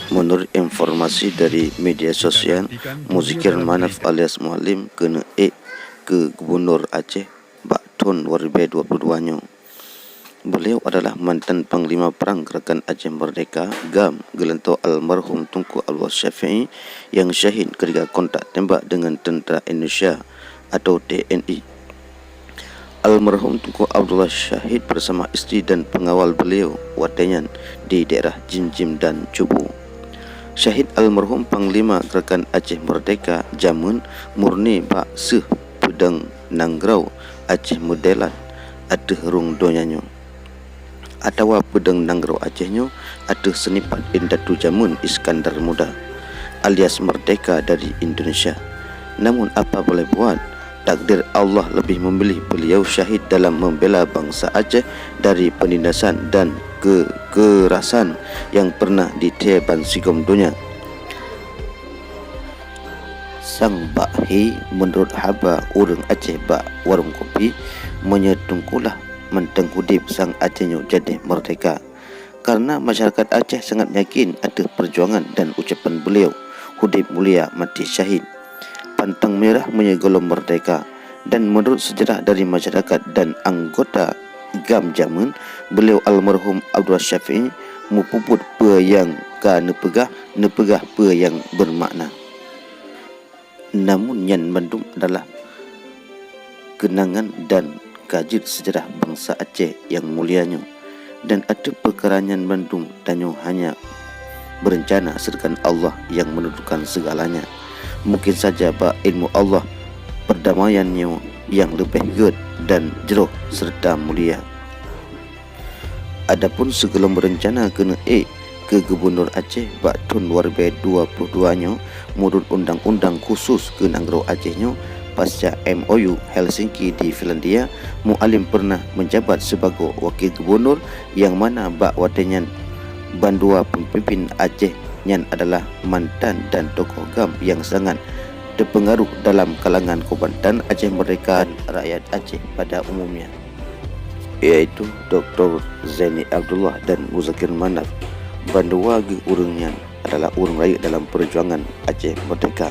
Menurut informasi dari media sosial, Muzakir Manaf alias Mualim kena ke Gubernur Aceh bak tahun 2022-nya. Beliau adalah mantan Panglima Perang Gerakan Aceh Merdeka GAM Gelanto almarhum Tunku Abdullah Syafiee yang syahid ketika kontak tembak dengan Tentera Indonesia atau TNI. Almarhum Tunku Abdullah syahid bersama isteri dan pengawal beliau Watenyan di daerah Jim dan Cubu. Syahid almarhum Panglima Gerakan Aceh Merdeka Jamun murni bak seh pedang Nanggrau Aceh Modelan ada rung donyanyo. Atawa pedang Nanggrau Acehnya ada senipat Indatu Jamun Iskandar Muda alias Merdeka dari Indonesia. Namun apa boleh buat, takdir Allah lebih memilih beliau syahid dalam membela bangsa Aceh dari penindasan dan kekerasan yang pernah diteban sigom dunia. Sang bakhi menurut haba urang Aceh bak warung kopi menyetungkulah menteng hudip sang Acehnya jadi merdeka, karena masyarakat Aceh sangat yakin ada perjuangan dan ucapan beliau hudip mulia mati syahid pantang merah menyegolong merdeka. Dan menurut sejarah dari masyarakat dan anggota GAM Jamun, beliau almarhum Abdullah Syafiee mupuput pe yang ka nepegah pe yang bermakna. Namun yang bandum adalah kenangan dan kajit sejarah bangsa Aceh yang mulianya, dan ada perkarangan bandum danyo hanya berencana sedangkan Allah yang menentukan segalanya. Mungkin saja bak ilmu Allah perdamaiannya yang lebih good dan jeroh serta mulia. Adapun sebelum berencana kena ke Gubernur Aceh bak tahun 2022-nya menurut undang-undang khusus ke Nanggrau Acehnya pasca MOU Helsinki di Finlandia, Mualim pernah menjabat sebagai wakil gubernur yang mana bak watenyan bandua pemimpin Aceh yang adalah mantan dan tokoh GAM yang sangat terpengaruh dalam kalangan Komandan Aceh Merdeka dan rakyat Aceh pada umumnya, iaitu Dr. Zaini Abdullah dan Muzakir Manaf. Bandua urangnya adalah urang rakyat dalam perjuangan Aceh Merdeka.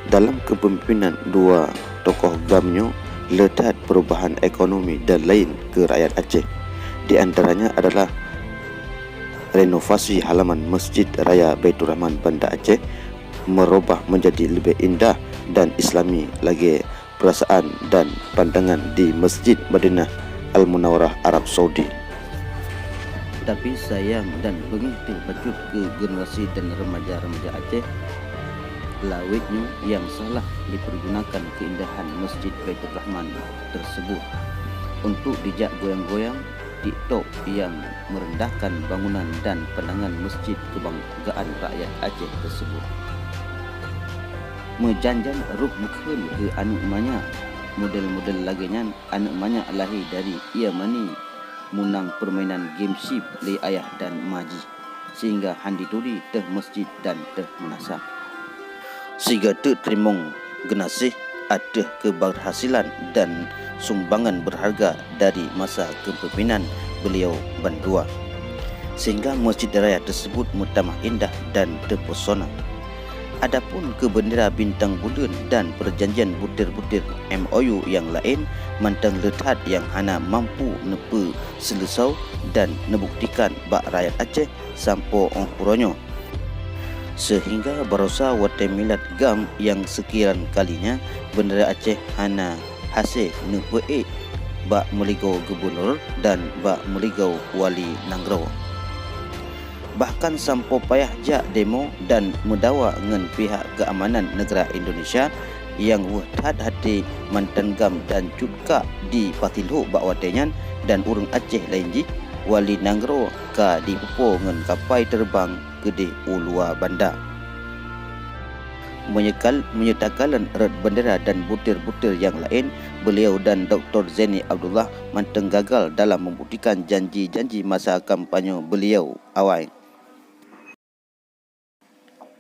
Dalam kepemimpinan dua tokoh GAM-nya letak perubahan ekonomi dan lain ke rakyat Aceh. Di antaranya adalah renovasi halaman Masjid Raya Baitur Rahman Banda Aceh, merubah menjadi lebih indah dan islami lagi perasaan dan pandangan di Masjid Madinah Al-Munawwarah Arab Saudi. Tapi sayang dan begitu bacut ke generasi dan remaja-remaja Aceh, lawitnya yang salah dipergunakan keindahan Masjid Baitur Rahman tersebut untuk dijak goyang-goyang TikTok yang merendahkan bangunan dan pandangan Masjid Kebanggaan Rakyat Aceh tersebut. Mejanjan ruh mukun ke anak manya model-model laginya anak manya lahir dari ia mani munang permainan game ship le ayah dan maji sehingga handi turi teh masjid dan teh menasah sehingga teh terimong genasih ada keberhasilan dan sumbangan berharga dari masa kepemimpinan beliau bandua, sehingga masjid raya tersebut mutamah indah dan terpesona. Adapun ke bendera bintang bulan dan perjanjian butir-butir MOU yang lain mantang letak yang hana mampu nepe selesau dan nebuktikan bak rakyat Aceh sampo ongkuronyo, sehingga berusaha wate milat GAM yang sekian kalinya bendera Aceh hana hasil nepe bak meligau gubernur dan bak meligau wali Nanggrau. Bahkan sampo payah jak demo dan mendawa dengan pihak keamanan negara Indonesia yang wahad hati mantan GAM dan juga di Patilho bak watenyan dan urang Aceh lain ji wali Nanggrau ka dipupo dengan kapal terbang gede ulua bandar. Menyertakan erat bendera dan butir-butir yang lain, beliau dan Dr. Zaini Abdullah manteng gagal dalam membuktikan janji-janji masa kampanye beliau awal.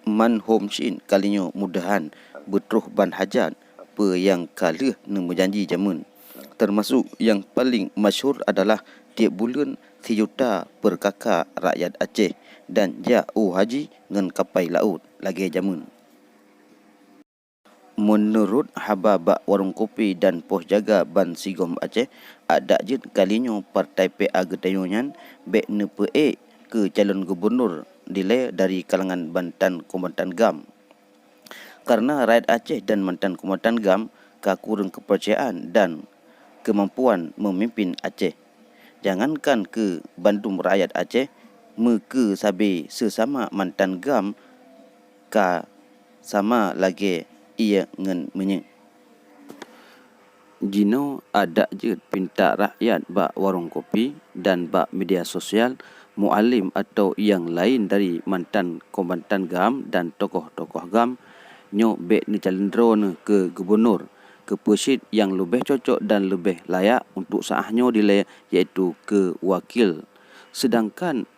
Man hom shin kalinya mudahan betruh ban hajat pe yang kalih nang menjanji jamun Termasuk yang paling masyhur adalah tiap bulan 1 juta per kakak rakyat Aceh dan jauh haji ngan kapai laut lagi jamun. Menurut haba bak warung kopi dan pos jaga Ban Sigom Aceh, ada je kalinyo partai PA Gedayonyan bek nepe ke calon gubernur dile dari kalangan Bantan Komandan GAM. Karena rakyat Aceh dan mantan Komandan GAM kurang kepercayaan dan kemampuan memimpin Aceh. Jangankan ke Bandung rakyat Aceh, ke sabe sesama mantan GAM ka sama lagi ia ngen menye. Jino ada je pinta rakyat bak warung kopi dan bak media sosial, mualim atau yang lain dari mantan komandan GAM dan tokoh-tokoh GAM nyo bek ni calendro ne ke gubernur, ke pesit yang lebih cocok dan lebih layak untuk saahnya dile iaitu ke wakil. Sedangkan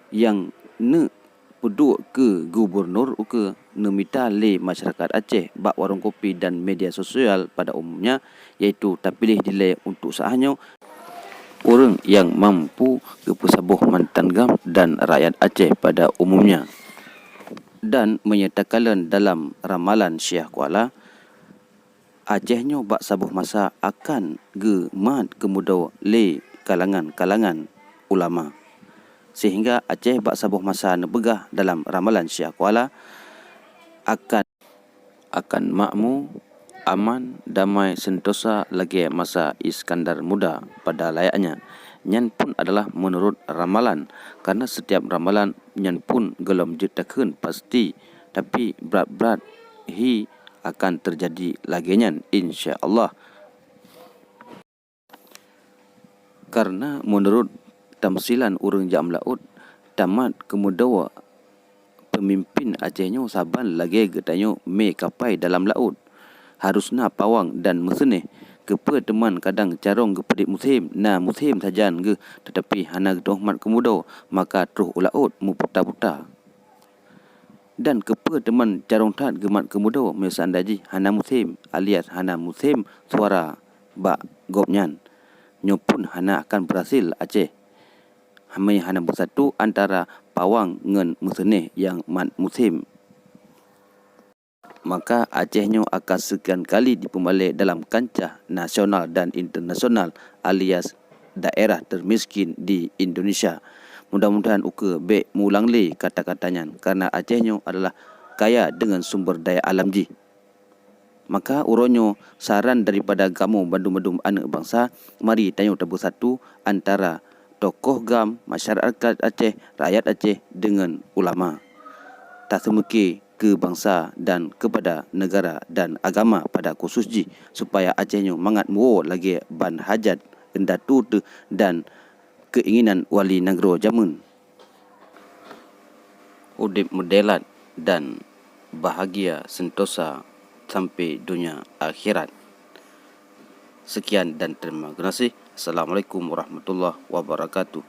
yang ne peduk ke gubernur ke nemita le masyarakat Aceh bak warung kopi dan media sosial pada umumnya iaitu terpilih dile untuk saahnya orang yang mampu ke pesabuh mantan GAM dan rakyat Aceh pada umumnya. Dan menyatakan dalam ramalan Syekh Kuala, Acehnya bak sabuh masa akan ge mat kemudaw le kalangan-kalangan ulama. Sehingga Aceh bak sabuh masa nebegah dalam ramalan Syekh Kuala akan makmu, aman, damai, sentosa lagi masa Iskandar Muda pada layaknya. Nyan pun adalah menurut ramalan, karena setiap ramalan nyan pun gelom jetakeun pasti, tapi berat-berat hi akan terjadi lagi nyan insya-Allah. Karena menurut tamsilan urang jam laut, tamat kemudawa pemimpin Acehnya saban lagi getanyo me kapai dalam laut. Harusna pawang dan mesenih kepe teman kadang carong gepedik musim sajan ge, tetapi hana dohmat kemudaw maka terus ulaut mu puta-puta. Dan kepe teman carong tat gemat kemudaw mesandaji hana musim alias hana musim suara bak gopnyan. Nyo pun hana akan berhasil Aceh. Hana bersatu antara pawang ngan musenih yang mat musim. Maka Acehnya akan sekian kali dipembalik dalam kancah nasional dan internasional alias daerah termiskin di Indonesia. Mudah-mudahan uke bek mulang le kata-katanya karena Acehnya adalah kaya dengan sumber daya alam ji. Maka uronyo saran daripada kamu bandum-bandum anak bangsa, mari tanyo bersatu antara tokoh GAM, masyarakat Aceh, rakyat Aceh dengan ulama. Tak semeki ke bangsa dan kepada negara dan agama pada khusus ji supaya Acehnya mangat muo lagi ban hajat endatu dan keinginan wali negro jamun. Udip medelat dan bahagia sentosa sampai dunia akhirat. Sekian dan terima kasih. Assalamualaikum warahmatullahi wabarakatuh.